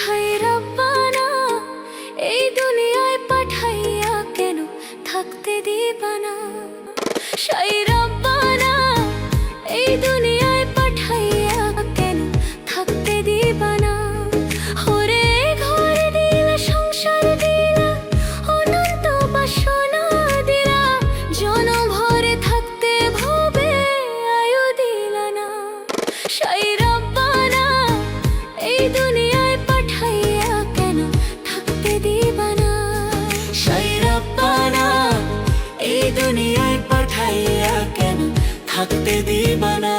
হায় রব্বানা, এই দুনিয়ায় পাঠাইয়া কেন থাকতে দিবানা। হায় রব্বানা, এই দুনিয়ায় পাঠাইয়া কেন থাকতে দিবানা। ওরে ঘর দিলা, সংসার দিলা, অনন্ত বাসনা দিলা, জনম ভরে থাকতে ভবে আয়ু দিলা না। হায় রব্বানা, এই দুনিয়ায় পাঠাইয়া কেন থাকতে দিবানা। হায় রব্বানা, এই দুনিয়ায় পাঠাইয়া কেন থাকতে দিবানা।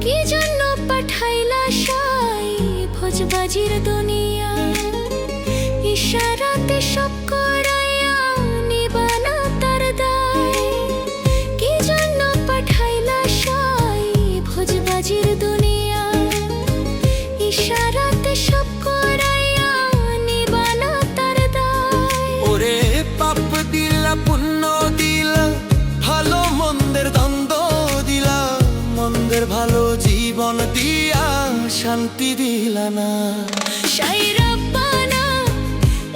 কি জন্য পাঠাইলা সাই ভোজবাজির দুনিয়া, ইশারাতে সব করাইয়া নিবানা তার দায়। কি জন্য পাঠাইলা সাই ভোজবাজির দুনিয়া, ইশারাতে সব করাইয়া নিবানা তার দায়। ওরে পাপ দিলা, পুণ্য দিলা, ভালো মন্দের দ্বন্দ্ব দিলা, মন্দের ভালো জীবন দিয়া শান্তি দিলা না। হায় রব্বানা,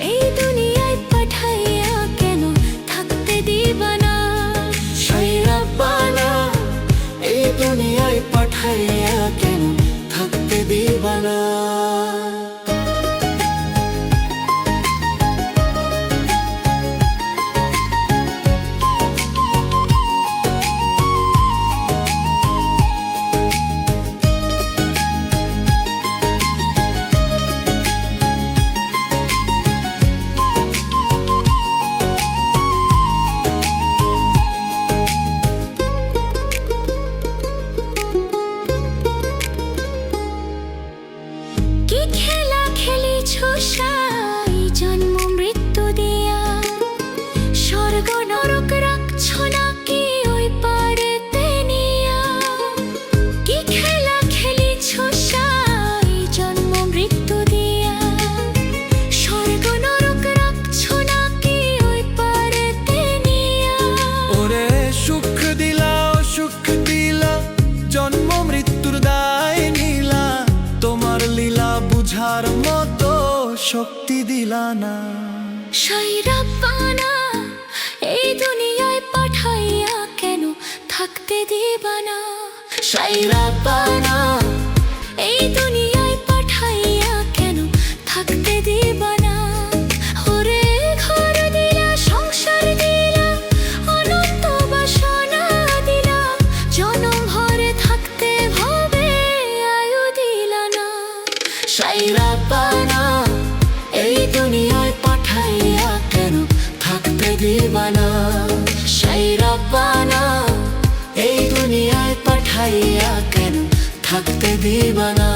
এই দুনিয়ায় পাঠাইয়া কেন থাকতে দিবানা। হায় রব্বানা, এই দুনিয়ায় পাঠাইয়া কেন থাকতে দিবানা। কি খেলা খেলিছ সাই জন্ম মৃত্যু দিয়া, স্বর্গ নরক রাখছ নাকি ওই পারেতে নিয়া। কি খেলা খেলিছ সাই জন্ম মৃত্যু দিয়া, স্বর্গ নরক রাখছ নাকি ওই পারেতে নিয়া। ওরে সুখ দিলা, অসুখ দিলা, জন্ম মৃত্যুর দায় নিলা, তোমার লীলা বুঝার মতো শক্তি দিলা না। হায় রব্বানা, এই দুনিয়ায় পাঠাইয়া কেন থাকতে দিবানা। হায় রব্বানা, এই দুনিয়ায় পাঠাইয়া কেন থাকতে দিবানা। ওরে ঘর দিলা, সংসার দিলা, অনন্ত বাসনা দিলা, জনম ভরে থাকতে ভবে আয়ু দিলা না। হায় রব্বানা, এই দুনিয়ায় পাঠাইয়া কেন থাকতে দিবানা। হায় রব্বানা, এই দুনিয়ায় পাঠাইয়া কেন থাকতে দিবানা।